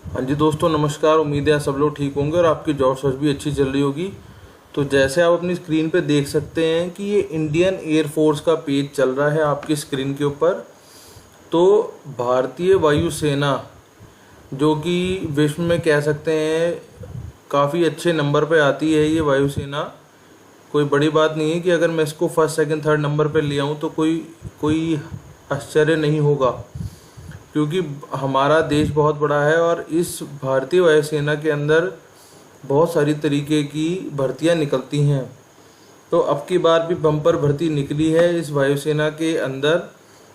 हाँ जी दोस्तों, नमस्कार। उम्मीद है आप सब लोग ठीक होंगे और आपकी जॉब सर्च भी अच्छी चल रही होगी। तो जैसे आप अपनी स्क्रीन पे देख सकते हैं कि ये इंडियन एयरफोर्स का पेज चल रहा है आपकी स्क्रीन के ऊपर। तो भारतीय वायुसेना, जो कि विश्व में कह सकते हैं काफ़ी अच्छे नंबर पे आती है ये वायुसेना। कोई बड़ी बात नहीं है कि अगर मैं इसको फर्स्ट सेकंड थर्ड नंबर पे ले आऊँ तो कोई कोई आश्चर्य नहीं होगा, क्योंकि हमारा देश बहुत बड़ा है और इस भारतीय वायुसेना के अंदर बहुत सारी तरीके की भर्तियां निकलती हैं। तो अब की बार भी बम्पर भर्ती निकली है इस वायुसेना के अंदर।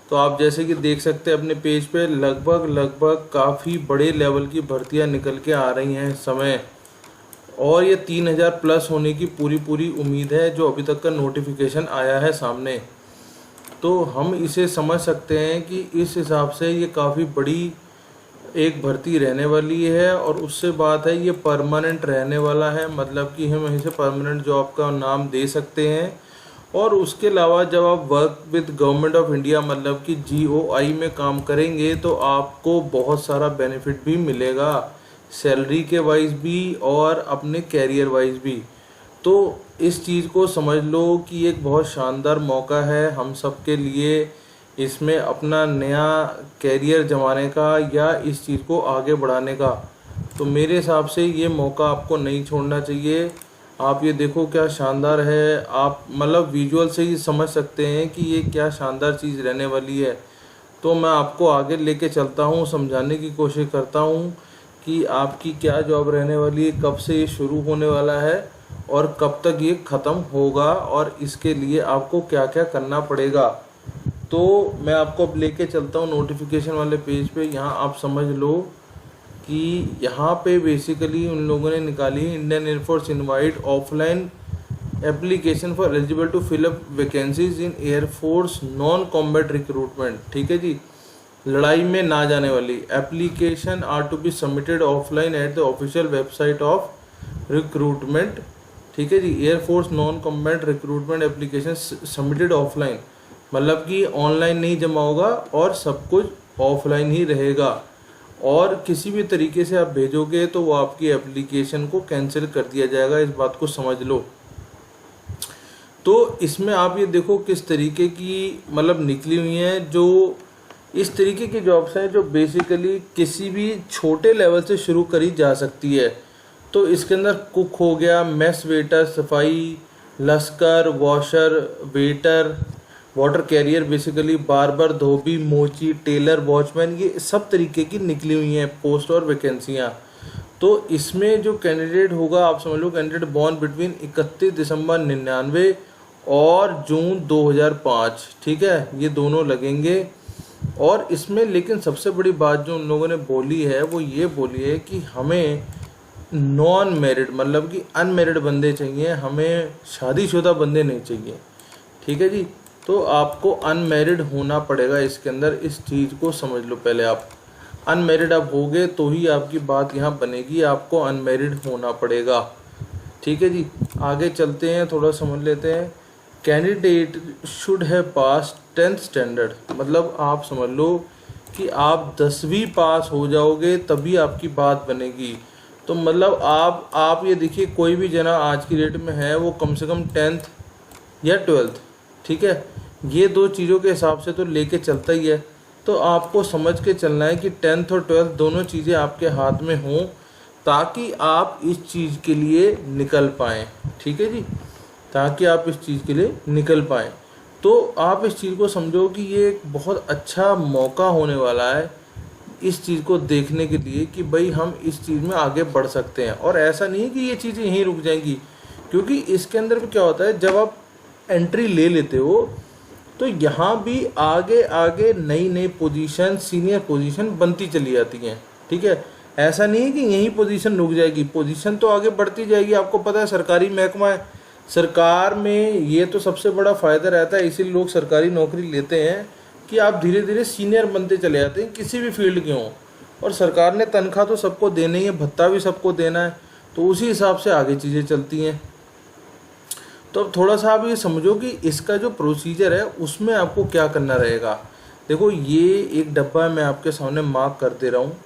तो आप जैसे कि देख सकते हैं अपने पेज पे लगभग लगभग काफ़ी बड़े लेवल की भर्तियां निकल के आ रही हैं इस समय, और ये 3000 प्लस होने की पूरी पूरी उम्मीद है जो अभी तक का नोटिफिकेशन आया है सामने। तो हम इसे समझ सकते हैं कि इस हिसाब से ये काफ़ी बड़ी एक भर्ती रहने वाली है। और उससे बात है ये परमानेंट रहने वाला है, मतलब कि हम इसे परमानेंट जॉब का नाम दे सकते हैं। और उसके अलावा जब आप work with government of India मतलब कि GOI में काम करेंगे तो आपको बहुत सारा बेनिफिट भी मिलेगा, सैलरी के वाइज भी और अपने कैरियर वाइज भी। तो इस चीज़ को समझ लो कि एक बहुत शानदार मौका है हम सब के लिए इसमें अपना नया कैरियर जमाने का या इस चीज़ को आगे बढ़ाने का। तो मेरे हिसाब से ये मौका आपको नहीं छोड़ना चाहिए। आप ये देखो क्या शानदार है, आप मतलब विजुअल से ही समझ सकते हैं कि ये क्या शानदार चीज़ रहने वाली है। तो मैं आपको आगे लेके चलता हूँ, समझाने की कोशिश करता हूँ कि आपकी क्या जॉब रहने वाली है, कब से ये शुरू होने वाला है और कब तक ये ख़त्म होगा और इसके लिए आपको क्या क्या करना पड़ेगा। तो मैं आपको अब लेके चलता हूँ नोटिफिकेशन वाले पेज पे। यहाँ आप समझ लो कि यहाँ पे बेसिकली उन लोगों ने निकाली है Indian Air Force invite offline application for eligible to fill up vacancies in Air Force non combat recruitment. ठीक है जी, लड़ाई में ना जाने वाली application are to be submitted offline at the official website of recruitment. ठीक है जी, Air Force non combat recruitment application submitted offline, मतलब कि ऑनलाइन नहीं जमा होगा और सब कुछ ऑफलाइन ही रहेगा। और किसी भी तरीके से आप भेजोगे तो वो आपकी एप्लीकेशन को कैंसिल कर दिया जाएगा, इस बात को समझ लो। तो इसमें आप ये देखो किस तरीके की मतलब निकली हुई हैं, जो इस तरीके की जॉब्स हैं जो बेसिकली किसी भी छोटे लेवल से शुरू करी जा सकती है। तो इसके अंदर कुक हो गया, मेस वेटर, सफाई, लश्कर, washer, waiter, water carrier, basically barber, dhobi, मोची, टेलर, वॉचमैन, ये सब तरीके की निकली हुई हैं पोस्ट और वैकेंसियाँ। तो इसमें जो कैंडिडेट होगा आप समझ लो कैंडिडेट बॉर्न बिटवीन 31 दिसंबर 99 और जून 2005, ठीक है, ये दोनों लगेंगे। और इसमें लेकिन सबसे बड़ी बात जो उन लोगों ने बोली है वो ये बोली है कि हमें नॉन मैरिड मतलब कि अनमैरिड बंदे चाहिए, हमें शादीशुदा बंदे नहीं चाहिए। ठीक है जी, तो आपको अनमैरिड होना पड़ेगा इसके अंदर, इस चीज़ को समझ लो पहले। आप अनमैरिड आप होगे तो ही आपकी बात यहाँ बनेगी, आपको अनमैरिड होना पड़ेगा। ठीक है जी, आगे चलते हैं, थोड़ा समझ लेते हैं। Candidate should have pass 10th standard, मतलब आप समझ लो कि आप 10वीं पास हो जाओगे तभी आपकी बात बनेगी। तो मतलब आप ये देखिए कोई भी जना आज की डेट में है वो कम से कम 10th या 12th, ठीक है, ये दो चीज़ों के हिसाब से तो लेके चलता ही है। तो आपको समझ के चलना है कि 10th और 12th दोनों चीज़ें आपके हाथ में हों ताकि आप इस चीज़ के लिए निकल पाएँ। ठीक है जी, ताकि आप इस चीज़ के लिए निकल पाएँ। तो आप इस चीज़ को समझो कि ये एक बहुत अच्छा मौका होने वाला है इस चीज़ को देखने के लिए कि भाई हम इस चीज़ में आगे बढ़ सकते हैं। और ऐसा नहीं है कि ये चीज़ें यहीं रुक जाएंगी, क्योंकि इसके अंदर भी क्या होता है, जब आप एंट्री ले लेते हो तो यहाँ भी आगे आगे नई नई पोजीशन, सीनियर पोजीशन बनती चली जाती हैं। ठीक है, ऐसा नहीं है कि यही पोजीशन रुक जाएगी, पोजीशन तो आगे बढ़ती जाएगी। आपको पता है सरकारी महकमा है, सरकार में ये तो सबसे बड़ा फ़ायदा रहता है, इसीलिए लोग सरकारी नौकरी लेते हैं कि आप धीरे धीरे सीनियर बनते चले जाते हैं किसी भी फील्ड के हों। और सरकार ने तनख्वाह तो सबको देना ही है, भत्ता भी सबको देना है, तो उसी हिसाब से आगे चीज़ें चलती हैं। तो अब थोड़ा सा आप ये समझो कि इसका जो प्रोसीजर है उसमें आपको क्या करना रहेगा। देखो ये एक डब्बा मैं आपके सामने मार्क कर दे रहा हूँ,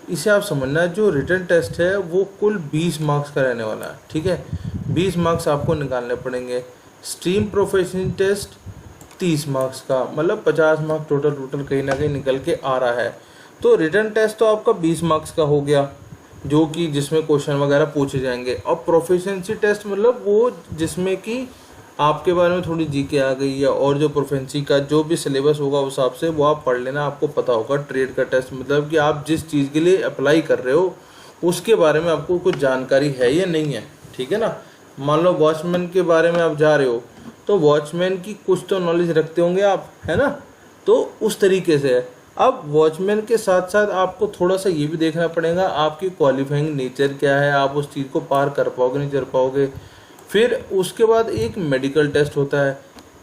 इसे आप समझना है, जो रिटन टेस्ट है वो कुल 20 मार्क्स का रहने वाला है, ठीक है। 20 मार्क्स आपको निकालने पड़ेंगे। स्ट्रीम प्रोफेशनल टेस्ट 30 मार्क्स का, मतलब 50 मार्क्स टोटल कहीं ना कहीं निकल के आ रहा है। तो रिटन टेस्ट तो आपका 20 मार्क्स का हो गया, जो कि जिसमें क्वेश्चन वगैरह पूछे जाएंगे। और प्रोफिशिएंसी टेस्ट मतलब वो जिसमें कि आपके बारे में थोड़ी जीके आ गई है, और जो प्रोफिशिएंसी का जो भी सिलेबस होगा उस हिसाब से वो आप पढ़ लेना, आपको पता होगा। ट्रेड का टेस्ट मतलब कि आप जिस चीज़ के लिए अप्लाई कर रहे हो उसके बारे में आपको कुछ जानकारी है या नहीं है, ठीक है ना। मान लो वॉचमैन के बारे में आप जा रहे हो, तो वॉचमैन की कुछ तो नॉलेज रखते होंगे आप, है ना। तो उस तरीके से है। अब वॉचमैन के साथ साथ आपको थोड़ा सा ये भी देखना पड़ेगा आपकी क्वालिफाइंग नेचर क्या है, आप उस चीज़ को पार कर पाओगे नहीं कर पाओगे। फिर उसके बाद एक मेडिकल टेस्ट होता है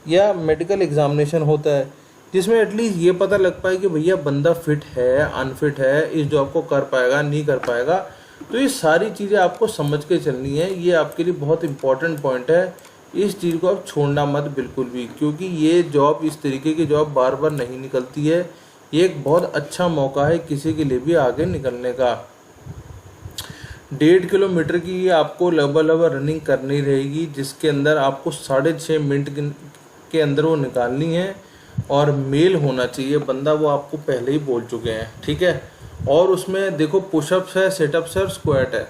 या मेडिकल एग्जामिनेशन होता है, जिसमें एटलीस्ट ये पता लग पाए कि भैया बंदा फिट है अनफिट है, इस जॉब को कर पाएगा नहीं कर पाएगा। तो ये सारी चीज़ें आपको समझ के चलनी है, ये आपके लिए बहुत इंपॉर्टेंट पॉइंट है। इस चीज़ को आप छोड़ना मत बिल्कुल भी, क्योंकि ये जॉब, इस तरीके की जॉब बार बार नहीं निकलती है। ये एक बहुत अच्छा मौका है किसी के लिए भी आगे निकलने का। 1.5 किलोमीटर की ये आपको लगभग रनिंग करनी रहेगी, जिसके अंदर आपको 6.5 मिनट के अंदर वो निकालनी है। और मेल होना चाहिए बंदा, वो आपको पहले ही बोल चुके हैं, ठीक है। और उसमें देखो पुशअप्स है, सेटअप्स है और स्क्वाट है,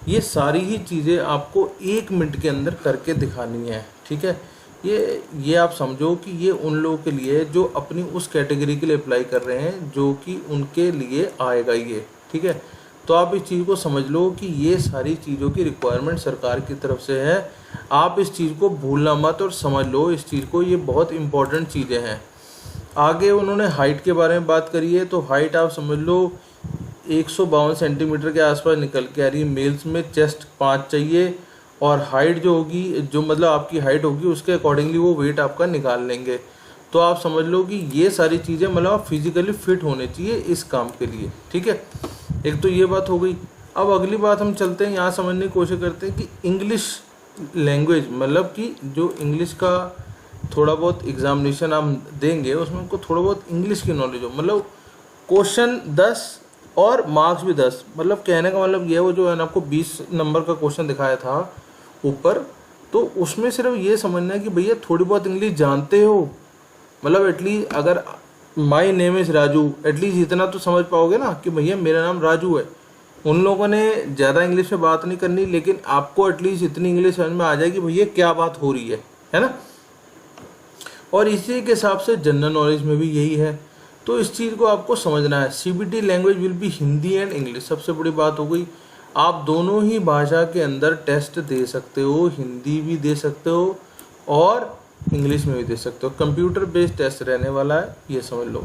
ये सारी ही चीज़ें आपको 1 मिनट के अंदर करके दिखानी है, ठीक है। ये आप समझो कि ये उन लोगों के लिए जो अपनी उस कैटेगरी के लिए अप्लाई कर रहे हैं, जो कि उनके लिए आएगा ये, ठीक है। तो आप इस चीज़ को समझ लो कि ये सारी चीज़ों की रिक्वायरमेंट सरकार की तरफ से है। आप इस चीज़ को भूलना मत और समझ लो इस चीज़ को, ये बहुत इंपॉर्टेंट चीज़ें हैं। आगे उन्होंने हाइट के बारे में बात करी है, तो हाइट आप समझ लो 152 सेंटीमीटर के आसपास निकल के आ रही है मेल्स में। चेस्ट 5 चाहिए, और हाइट जो होगी, जो मतलब आपकी हाइट होगी उसके अकॉर्डिंगली वो वेट आपका निकाल लेंगे। तो आप समझ लो कि ये सारी चीज़ें मतलब आप फिजिकली फिट होने चाहिए इस काम के लिए, ठीक है। एक तो ये बात हो गई। अब अगली बात हम चलते हैं, यहाँ समझने की कोशिश करते हैं कि इंग्लिश लैंग्वेज, मतलब कि जो इंग्लिश का थोड़ा बहुत एग्जामिनेशन आप देंगे उसमें आपको थोड़ा बहुत इंग्लिश की नॉलेज हो, मतलब क्वेश्चन 10 और मार्क्स भी 10। मतलब कहने का मतलब ये, वो जो है ना आपको 20 नंबर का क्वेश्चन दिखाया था ऊपर, तो उसमें सिर्फ ये समझना है कि भैया थोड़ी बहुत इंग्लिश जानते हो, मतलब एटलीस्ट अगर my name is Raju, at least इतना तो समझ पाओगे ना कि भैया मेरा नाम राजू है। उन लोगों ने ज़्यादा इंग्लिश में बात नहीं करनी, लेकिन आपको एटलीस्ट इतनी इंग्लिश समझ में आ जाए कि भैया क्या बात हो रही है ना। और इसी के हिसाब से जनरल नॉलेज में भी यही है, तो इस चीज़ को आपको समझना है। CBT language will be Hindi and English, सबसे बड़ी बात हो गई। आप दोनों ही भाषा के अंदर टेस्ट दे सकते हो, हिंदी भी दे सकते हो और इंग्लिश में भी दे सकते हो। कंप्यूटर बेस्ड टेस्ट रहने वाला है, ये समझ लो।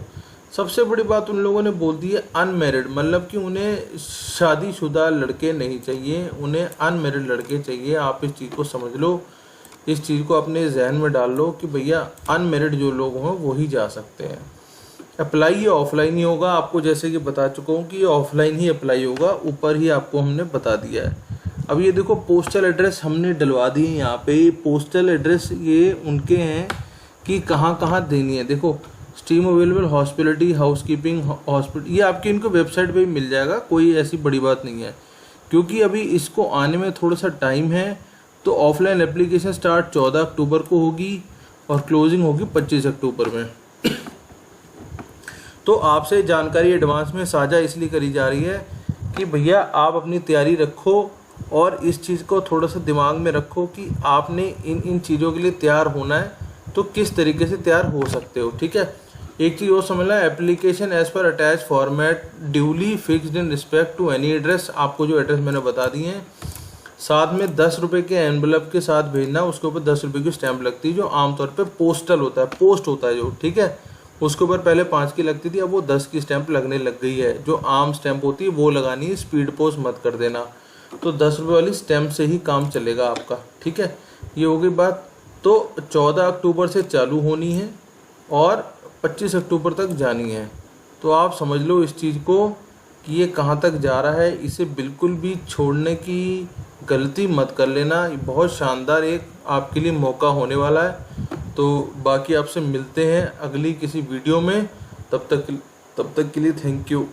सबसे बड़ी बात उन लोगों ने बोल दी है अनमैरिड, मतलब कि उन्हें शादीशुदा लड़के नहीं चाहिए, उन्हें अनमैरिड लड़के चाहिए। आप इस चीज़ को समझ लो, इस चीज़ को अपने जहन में डाल लो कि भैया अनमैरिड जो लोग हों वो ही जा सकते हैं। अप्लाई ये ऑफलाइन ही होगा, आपको जैसे कि बता चुका हूँ कि ये ऑफलाइन ही अप्लाई होगा, ऊपर ही आपको हमने बता दिया है। अब ये देखो पोस्टल एड्रेस हमने डलवा दी है यहाँ पे। पोस्टल एड्रेस ये उनके हैं कि कहाँ कहाँ देनी है। देखो stream available, hospitality, housekeeping, hospital, ये आपकी इनको वेबसाइट पे भी मिल जाएगा, कोई ऐसी बड़ी बात नहीं है। क्योंकि अभी इसको आने में थोड़ा सा टाइम है, तो ऑफलाइन एप्लीकेशन स्टार्ट 14 अक्टूबर को होगी और क्लोजिंग होगी 25 अक्टूबर में। तो आपसे जानकारी एडवांस में साझा इसलिए करी जा रही है कि भैया आप अपनी तैयारी रखो और इस चीज़ को थोड़ा सा दिमाग में रखो कि आपने इन चीज़ों के लिए तैयार होना है, तो किस तरीके से तैयार हो सकते हो, ठीक है। एक चीज़ और समझना, application as per attach format duly fixed in respect to any address. आपको जो एड्रेस मैंने बता दिए हैं, साथ में 10 रुपये के एनवलप के साथ भेजना, उसके ऊपर 10 रुपये की स्टैंप लगती है, जो आमतौर पे पोस्टल होता है, पोस्ट होता है जो, ठीक है। उसके ऊपर पहले 5 की लगती थी, अब वो 10 की स्टैंप लगने लग गई है। जो आम स्टैंप होती है वो लगानी है, स्पीड पोस्ट मत कर देना। तो 10 रुपये वाली स्टैंप से ही काम चलेगा आपका, ठीक है। ये हो गई बात। तो 14 अक्टूबर से चालू होनी है और 25 अक्टूबर तक जानी है। तो आप समझ लो इस चीज़ को कि ये कहाँ तक जा रहा है। इसे बिल्कुल भी छोड़ने की गलती मत कर लेना, ये बहुत शानदार एक आपके लिए मौका होने वाला है। तो बाकी आपसे मिलते हैं अगली किसी वीडियो में, तब तक के लिए थैंक यू।